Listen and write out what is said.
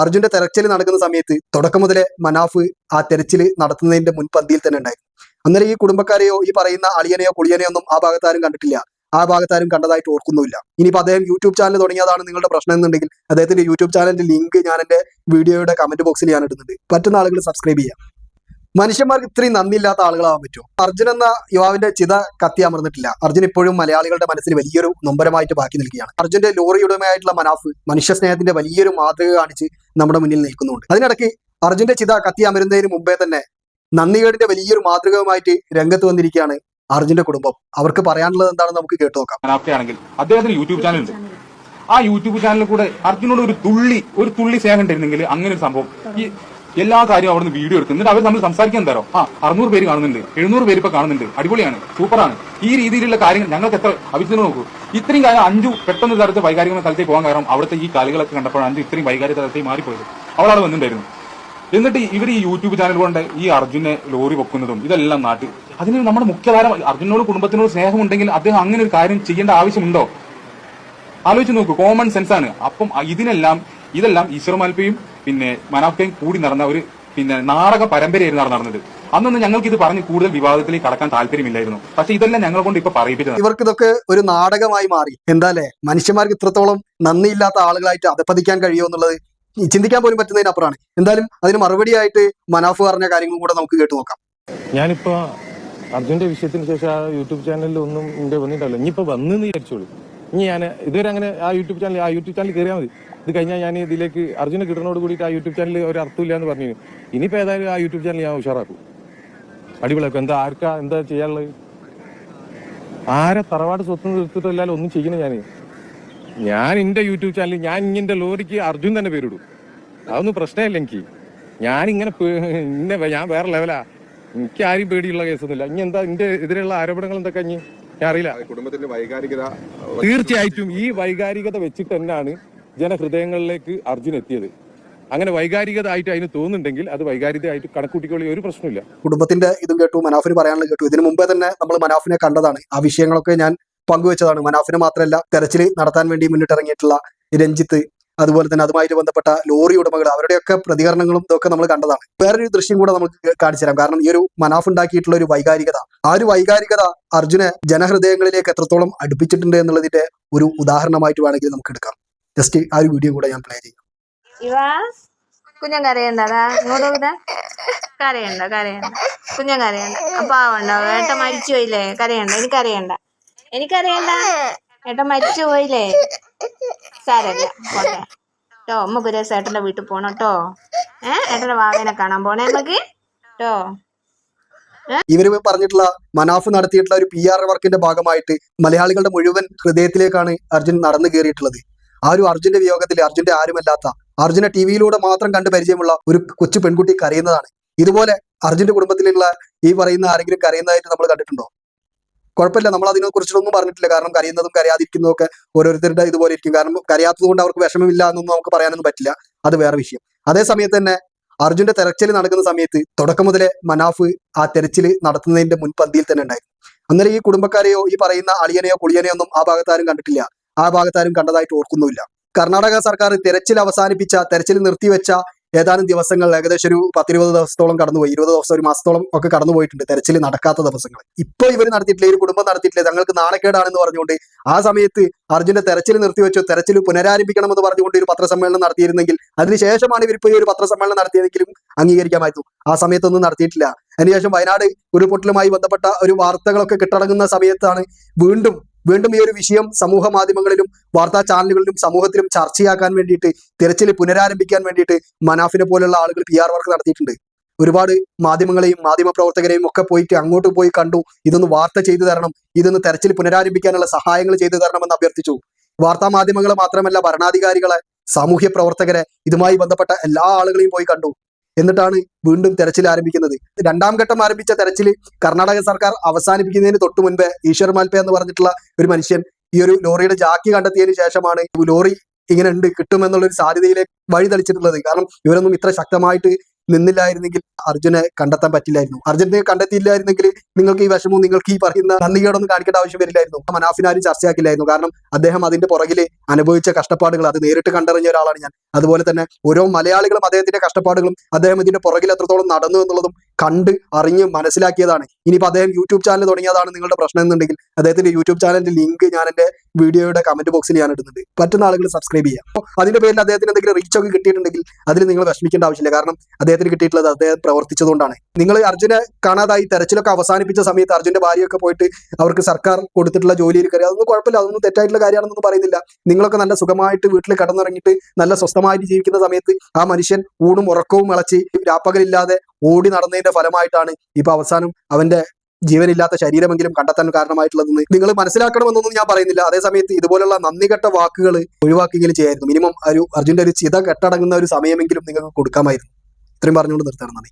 അർജുന്റെ തെരച്ചിൽ നടക്കുന്ന സമയത്ത് തുടക്കം മുതലേ മനാഫ് ആ തെരച്ചിൽ നടത്തുന്നതിന്റെ മുൻപന്തിയിൽ തന്നെ ഉണ്ടായിരുന്നു. അന്നേരം ഈ കുടുംബക്കാരെയോ ഈ പറയുന്ന അളിയനെയോ കുളിയനെയോ ഒന്നും ആ ഭാഗത്താരും കണ്ടിട്ടില്ല, ആ ഭാഗത്താരും കണ്ടതായിട്ട് ഓർക്കുന്നുമില്ല. ഇനിയിപ്പോൾ അദ്ദേഹം യൂട്യൂബ് ചാനൽ തുടങ്ങിയതാണ് നിങ്ങളുടെ പ്രശ്നം എന്നുണ്ടെങ്കിൽ അദ്ദേഹത്തിന്റെ യൂട്യൂബ് ചാനലിന്റെ ലിങ്ക് ഞാൻ എന്റെ വീഡിയോയുടെ കമന്റ് ബോക്സിൽ ഞാൻ ഇടുന്നുണ്ട്. പറ്റുന്ന ആളുകൾ സബ്സ്ക്രൈബ് ചെയ്യാം. മനുഷ്യന്മാർക്ക് ഇത്രയും നന്ദിയില്ലാത്ത ആളുകളാവാൻ പറ്റുമോ? അർജുൻ എന്ന യുവാവിന്റെ ചിത കത്തി അമർന്നിട്ടില്ല. അർജുൻ ഇപ്പോഴും മലയാളികളുടെ മനസ്സിൽ വലിയൊരു നൊമ്പരമായിട്ട് ബാക്കി നിൽക്കുകയാണ്. അർജുന്റെ ലോറി ഉടമയായിട്ടുള്ള മനാഫ് മനുഷ്യ സ്നേഹത്തിന്റെ വലിയൊരു മാതൃക കാണിച്ച് നമ്മുടെ മുന്നിൽ നിൽക്കുന്നുണ്ട്. അതിനിടയ്ക്ക് അർജുന്റെ ചിത കത്തി അമരുന്നതിന് മുമ്പേ തന്നെ നന്ദികേടിന്റെ വലിയൊരു മാതൃകവുമായിട്ട് രംഗത്ത് വന്നിരിക്കുകയാണ് അർജുന്റെ കുടുംബം. അവർക്ക് പറയാനുള്ളത് എന്താണെന്ന് നമുക്ക് കേട്ടു നോക്കാം. ആണെങ്കിൽ അദ്ദേഹത്തിന് യൂട്യൂബ് ചാനൽ ഉണ്ട്. ആ യൂട്യൂബ് ചാനലിൽ കൂടെ അർജുനോട് ഒരു തുള്ളി സ്നേഹം ഉണ്ടായിരുന്നെങ്കിൽ അങ്ങനെ ഒരു സംഭവം ഈ എല്ലാ കാര്യവും അവിടുന്ന് വീഡിയോ എടുക്കും. എന്നിട്ട് അവർ നമ്മൾ സംസാരിക്കാൻ തരോ 600 പേര് കാണുന്നുണ്ട്, 700 പേര് ഇപ്പൊ കാണുന്നുണ്ട്, അടിപൊളിയാണ്, സൂപ്പറാണ്. ഈ രീതിയിലുള്ള കാര്യങ്ങൾ ഞങ്ങൾക്ക് എത്ര അഭിജിനെ നോക്കൂ. ഇത്രയും കാലം അഞ്ചു പെട്ടെന്ന് തരത്ത് വൈകാരിക തലത്തേക്ക് പോകാൻ കാരണം അവിടുത്തെ ഈ കളികളൊക്കെ കണ്ടപ്പോഴാണ് അഞ്ചു ഇത്രയും വൈകാരിക തലത്തേക്ക് മാറിപ്പോയത്. അവളവിടെ വന്നിട്ടുണ്ടായിരുന്നു. എന്നിട്ട് ഇവർ ഈ യൂട്യൂബ് ചാനൽ കൊണ്ട് ഈ അർജുനെ ലോറി വെക്കുന്നതും ഇതെല്ലാം നാട്ടിൽ അതിന് നമ്മുടെ മുഖ്യധാര അർജുനോട് കുടുംബത്തിനോട് സ്നേഹമുണ്ടെങ്കിൽ അദ്ദേഹം അങ്ങനെ ഒരു കാര്യം ചെയ്യേണ്ട ആവശ്യമുണ്ടോ? ആലോചിച്ച് നോക്കൂ. കോമൺ സെൻസ് ആണ്. അപ്പം ഇതെല്ലാം ഈശ്വർ മാൽപ്പയും പിന്നെ മനാഫയും കൂടി നടന്ന ഒരു നാടക പരമ്പരയായിരുന്നു നടന്നത്. അന്നൊന്നും ഞങ്ങൾക്ക് ഇത് പറഞ്ഞ് കൂടുതൽ വിവാദത്തിലേക്ക് കടക്കാൻ താല്പര്യമില്ലായിരുന്നു. പക്ഷെ ഇതെല്ലാം ഞങ്ങളെ കൊണ്ട് ഇപ്പൊ പറയിപ്പിച്ചത്. ഇവർക്ക് ഇതൊക്കെ ഒരു നാടകമായി മാറി. എന്താല്ലേ, മനുഷ്യന്മാർക്ക് ഇത്രത്തോളം നന്ദിയില്ലാത്ത ആളുകളായിട്ട് അധപ്പതിക്കാൻ കഴിയുമോ എന്നുള്ളത് ചിന്തിക്കാൻ പോലും പറ്റുന്നതിനപ്പുറമാണ്. എന്തായാലും അതിന് മറുപടിയായിട്ട് മനാഫ് പറഞ്ഞ കാര്യങ്ങളും കൂടെ നമുക്ക് കേട്ടു നോക്കാം. ഞാനിപ്പോ അർജുന്റെ വിഷയത്തിന് ശേഷം ആ യൂട്യൂബ് ചാനലിൽ ഒന്നും എന്റെ വന്നിട്ടല്ലോ. ഇനിയിപ്പോ വന്നെന്ന് വിചാരിച്ചോളൂ. ഇനി ഞാൻ ഇതുവരെ അങ്ങനെ ആ യൂട്യൂബ് ചാനൽ കയറിയാൽ മതി. ഇത് കഴിഞ്ഞാൽ ഞാൻ ഇതിലേക്ക് അർജുനെ കിട്ടുന്നതോട് കൂടിയിട്ട് ആ യൂട്യൂബ് ചാനൽ ഒരു അർത്ഥമില്ല എന്ന് പറഞ്ഞു. ഇനിയിപ്പോ ഏതായാലും ആ യൂട്യൂബ് ചാനൽ ഞാൻ ഉഷാറാക്കും, അടിപൊളിയാക്കും. എന്താ ചെയ്യാനുള്ളത്? ആരെ തറവാട് സ്വത്ത് തീർത്തിട്ടല്ലാലും ഒന്നും ചെയ്യണേ. ഞാൻ എന്റെ യൂട്യൂബ് ചാനലിൽ ഞാൻ ഇങ്ങനെ ലോറിക്ക് അർജുൻ തന്നെ പേരിടും. അതൊന്നും പ്രശ്നമില്ല എനിക്ക്. ഞാൻ വേറെ ലെവലാ. എനിക്ക് ആരും പേടിയുള്ള കേസൊന്നുമില്ല. ഇനി എന്താ എന്റെ എതിരെയുള്ള ആരോപണങ്ങൾ എന്തൊക്കെ ഞാൻ അറിയില്ല. കുടുംബത്തിന്റെ വൈകാരികത തീർച്ചയായിട്ടും ഈ വൈകാരികത വെച്ചിട്ട് തന്നെയാണ് ജനഹൃദയങ്ങളിലേക്ക് അർജുൻ എത്തിയത്. അങ്ങനെ വൈകാരികത ആയിട്ട് അതിന് തോന്നുന്നുണ്ടെങ്കിൽ അത് വൈകാരികതയായിട്ട് കണക്കൂട്ടിക്കൊള്ളി ഒരു പ്രശ്നമില്ല. കുടുംബത്തിന്റെ ഇതും കേട്ടു, മനാഫിന് പറയാനുള്ളത് കേട്ടു. ഇതിനു മുമ്പേ തന്നെ നമ്മൾ മനാഫിനെ കണ്ടതാണ്. ആ വിഷയങ്ങളൊക്കെ ഞാൻ പങ്കുവെച്ചതാണ്. മനാഫിനെ മാത്രമല്ല, തെരച്ചിൽ നടത്താൻ വേണ്ടി മുന്നിട്ടിറങ്ങിയിട്ടുള്ള രഞ്ജിത്ത്, അതുപോലെ തന്നെ അതുമായിട്ട് ബന്ധപ്പെട്ട ലോറി ഉടമകൾ, അവരുടെയൊക്കെ പ്രതികരണങ്ങളും ഇതൊക്കെ നമ്മൾ കണ്ടതാണ്. വേറൊരു ദൃശ്യം കൂടെ നമുക്ക് കാണിച്ചു തരാം. കാരണം ഈ ഒരു മനാഫ് ഉണ്ടാക്കിയിട്ടുള്ള ഒരു വൈകാരികത, ആ ഒരു വൈകാരികത അർജുനെ ജനഹൃദയങ്ങളിലേക്ക് എത്രത്തോളം അടുപ്പിച്ചിട്ടുണ്ട് എന്നുള്ളതിന്റെ ഒരു ഉദാഹരണമായിട്ട് വേണമെങ്കിൽ നമുക്ക് എടുക്കാം. ജസ്റ്റ് ആ ഒരു വീഡിയോ കൂടെ ഞാൻ പ്ലേ ചെയ്യും. കുഞ്ഞൻ കരയണ്ടതാ, ഇങ്ങോട്ട് കരയണ്ട കുഞ്ഞൻ കരയണ്ട. പാവണ്ടോ, ഏട്ടൻ മരിച്ചു പോയില്ലേ? എനിക്കറിയണ്ട ഏട്ടൻ മരിച്ചു പോയില്ലേ? സാരല്ല, പോട്ടെ കേട്ടോ. നമുക്ക് ഒരു ഏട്ടന്റെ വീട്ടിൽ പോണം കേട്ടോ. ഏട്ടന്റെ വാവേനെ കാണാൻ പോണേ നമുക്ക് കേട്ടോ. ഇവര് പറഞ്ഞിട്ടുള്ള മനാഫ് നടത്തിയിട്ടുള്ള ഒരു PR വർക്കിന്റെ ഭാഗമായിട്ട് മലയാളികളുടെ മുഴുവൻ ഹൃദയത്തിലേക്കാണ് അർജുൻ നടന്നു കയറിയിട്ടുള്ളത്. ആ ഒരു അർജുന്റെ വിയോഗത്തിൽ അർജുന്റെ ആരുമല്ലാത്ത, അർജുനെ TV-യിലൂടെ മാത്രം കണ്ട് പരിചയമുള്ള ഒരു കൊച്ചു പെൺകുട്ടി കരയുന്നതാണ്. ഇതുപോലെ അർജുന്റെ കുടുംബത്തിലുള്ള ഈ പറയുന്ന ആരെങ്കിലും കരയുന്നതായിട്ട് നമ്മൾ കണ്ടിട്ടുണ്ടോ? കുഴപ്പമില്ല, നമ്മൾ അതിനെ കുറിച്ചിട്ടൊന്നും പറഞ്ഞിട്ടില്ല. കാരണം കരയുന്നതും കരയാതിരിക്കുന്നതും ഒക്കെ ഓരോരുത്തരുടെ ഇതുപോലെ ഇരിക്കും. കാരണം കരയാത്തത് കൊണ്ട് അവർക്ക് വിഷമമില്ല എന്നൊന്നും നമുക്ക് പറയാനൊന്നും പറ്റില്ല. അത് വേറെ വിഷയം. അതേ സമയത്ത് തന്നെ അർജുന്റെ തെരച്ചിൽ നടക്കുന്ന സമയത്ത് തുടക്കം മുതലേ മനാഫ് ആ തെരച്ചിൽ നടത്തുന്നതിന്റെ മുൻപന്തിയിൽ തന്നെ ഉണ്ടായിരുന്നു. അന്നേരം ഈ കുടുംബക്കാരെയോ ഈ പറയുന്ന അളിയനെയോ കുളിയനെയോ ഒന്നും ആ ഭാഗത്താരും കണ്ടിട്ടില്ല, ആ ഭാഗത്താരും കണ്ടതായിട്ട് ഓർക്കുന്നുമില്ല. കർണാടക സർക്കാർ തെരച്ചിൽ നിർത്തിവെച്ച ഏതാനും ദിവസങ്ങൾ, ഏകദേശം ഒരു 10-20 ദിവസത്തോളം കടന്നുപോയി. 20 ദിവസം, ഒരു മാസത്തോളം ഒക്കെ കടന്നുപോയിട്ടുണ്ട് തെരച്ചിൽ നടക്കാത്ത ദിവസങ്ങൾ. ഇപ്പൊ ഇവർ നടത്തിയിട്ടില്ല, ഒരു കുടുംബം നടത്തിയിട്ടില്ല, തങ്ങൾക്ക് നാണക്കേടാണെന്ന് പറഞ്ഞുകൊണ്ട് ആ സമയത്ത് അർജുന്റെ തെരച്ചിൽ നിർത്തിവെച്ചു, തെരച്ചിൽ പുനരാരംഭിക്കണമെന്ന് പറഞ്ഞുകൊണ്ട് ഒരു പത്രസമ്മേളനം നടത്തിയിരുന്നെങ്കിൽ, അതിനുശേഷമാണ് ഇവരിപ്പോ ഈ ഒരു പത്രസമ്മേളനം നടത്തിയതെങ്കിലും അംഗീകരിക്കാമായിരുന്നു. ആ സമയത്തൊന്നും നടത്തിയിട്ടില്ല. അതിനുശേഷം വയനാട് ഉരുൾപൊട്ടലുമായി ബന്ധപ്പെട്ട ഒരു വാർത്തകളൊക്കെ കിട്ടടങ്ങുന്ന സമയത്താണ് വീണ്ടും ഈ ഒരു വിഷയം സമൂഹ മാധ്യമങ്ങളിലും വാർത്താ ചാനലുകളിലും സമൂഹത്തിലും ചർച്ചയാക്കാൻ വേണ്ടിയിട്ട്, തിരച്ചിൽ പുനരാരംഭിക്കാൻ വേണ്ടിയിട്ട് മനാഫിനെ പോലുള്ള ആളുകൾ PR വർക്ക് നടത്തിയിട്ടുണ്ട്. ഒരുപാട് മാധ്യമങ്ങളെയും മാധ്യമപ്രവർത്തകരെയും ഒക്കെ പോയിട്ട് അങ്ങോട്ട് പോയി കണ്ടു. ഇതൊന്ന് വാർത്ത ചെയ്തു തരണം, ഇതൊന്ന് തെരച്ചിൽ പുനരാരംഭിക്കാനുള്ള സഹായങ്ങൾ ചെയ്തു തരണമെന്ന് അഭ്യർത്ഥിച്ചു. വാർത്താ മാധ്യമങ്ങളെ മാത്രമല്ല, ഭരണാധികാരികളെ, സാമൂഹ്യ പ്രവർത്തകരെ, ഇതുമായി ബന്ധപ്പെട്ട എല്ലാ ആളുകളെയും പോയി കണ്ടു. എന്നിട്ടാണ് വീണ്ടും തെരച്ചിൽ ആരംഭിക്കുന്നത്. രണ്ടാം ഘട്ടം ആരംഭിച്ച തെരച്ചിൽ കർണാടക സർക്കാർ അവസാനിപ്പിക്കുന്നതിന് തൊട്ടു മുൻപേ ഈശ്വർ മാൽപ്പ എന്ന് പറഞ്ഞിട്ടുള്ള ഒരു മനുഷ്യൻ ഈ ഒരു ലോറിയുടെ ജാക്കി കണ്ടെത്തിയതിനു ശേഷമാണ് ലോറി ഇങ്ങനെ ഉണ്ട്, കിട്ടുമെന്നുള്ള ഒരു സാധ്യതയിലേക്ക് വഴി തെളിച്ചിട്ടുള്ളത്. കാരണം ഇവരൊന്നും ഇത്ര ശക്തമായിട്ട് നിന്നില്ലായിരുന്നെങ്കിൽ അർജുനെ കണ്ടെത്താൻ പറ്റില്ലായിരുന്നു. അർജുനെ കണ്ടെത്തിയില്ലായിരുന്നെങ്കിൽ നിങ്ങൾക്ക് ഈ വിഷമവും നിങ്ങൾക്ക് ഈ പറയുന്ന നന്ദികേടൊന്നും കാണിക്കേണ്ട ആവശ്യം വരില്ലായിരുന്നു. മനാഫിനാരും ചർച്ചയാക്കില്ലായിരുന്നു. കാരണം അദ്ദേഹം അതിന്റെ പുറകിൽ അനുഭവിച്ച കഷ്ടപ്പാടുകൾ അത് നേരിട്ട് കണ്ടറിഞ്ഞ ഒരാളാണ് ഞാൻ. അതുപോലെ തന്നെ ഓരോ മലയാളികളും അദ്ദേഹത്തിന്റെ കഷ്ടപ്പാടുകളും അദ്ദേഹം ഇതിന്റെ പുറകിൽ എത്രത്തോളം നടന്നു എന്നുള്ളതും കണ്ട് അറിഞ്ഞ് മനസ്സിലാക്കിയതാണ്. ഇനിയിപ്പോൾ അദ്ദേഹം യൂട്യൂബ് ചാനൽ തുടങ്ങിയതാണ് നിങ്ങളുടെ പ്രശ്നം എന്നുണ്ടെങ്കിൽ അദ്ദേഹത്തിന്റെ യൂട്യൂബ് ചാനലിന്റെ ലിങ്ക് ഞാൻ എന്റെ വീഡിയോയുടെ കമന്റ് ബോക്സിൽ ഞാൻ ഇടുന്നുണ്ട്. പറ്റുന്ന ആളുകൾ സബ്സ്ക്രൈബ് ചെയ്യാം. അപ്പോൾ അതിന്റെ പേരിൽ അദ്ദേഹത്തിന് എന്തെങ്കിലും റീച്ച് ഒക്കെ കിട്ടിയിട്ടുണ്ടെങ്കിൽ അതിൽ നിങ്ങൾ വിഷമിക്കേണ്ട ആവശ്യമില്ല. കാരണം അദ്ദേഹത്തിന് കിട്ടിയിട്ടുള്ളത് അദ്ദേഹം പ്രവർത്തിച്ചതുകൊണ്ടാണ്. നിങ്ങൾ അർജുനെ കാണാതായി തെരച്ചിലൊക്കെ അവസാനിപ്പിച്ച സമയത്ത് അർജുന്റെ ഭാര്യയൊക്കെ പോയിട്ട് അവർക്ക് സർക്കാർ കൊടുത്തിട്ടുള്ള ജോലിയിൽ കയറി, അതൊന്നും കുഴപ്പമില്ല, അതൊന്നും തെറ്റായിട്ടുള്ള കാര്യമാണെന്നൊന്നും പറയുന്നില്ല. നിങ്ങളൊക്കെ നല്ല സുഖമായിട്ട് വീട്ടിൽ കടന്നിറങ്ങിയിട്ട് നല്ല സ്വസ്ഥമായിട്ട് ജീവിക്കുന്ന സമയത്ത് ആ മനുഷ്യൻ ഊണും ഉറക്കവും ഇളച്ച് രാപ്പകലില്ലാതെ ഓടി നടന്നതിന്റെ ഫലമായിട്ടാണ് ഇപ്പൊ അവസാനം അവന്റെ ജീവനില്ലാത്ത ശരീരമെങ്കിലും കണ്ടെത്താൻ കാരണമായിട്ടുള്ളതെന്ന് നിങ്ങൾ മനസ്സിലാക്കണമെന്നൊന്നും ഞാൻ പറയുന്നില്ല. അതേസമയത്ത് ഇതുപോലുള്ള നന്ദികെട്ട വാക്കുകൾ ഒഴിവാക്കിയെങ്കിലും ചെയ്യായിരുന്നു. മിനിമം ഒരു അർജുന്റെ ഒരു ചിത കെട്ടടങ്ങുന്ന ഒരു സമയമെങ്കിലും നിങ്ങൾക്ക് കൊടുക്കാമായിരുന്നു. ഇത്രയും പറഞ്ഞുകൊണ്ട് നിർത്തണം. നന്ദി.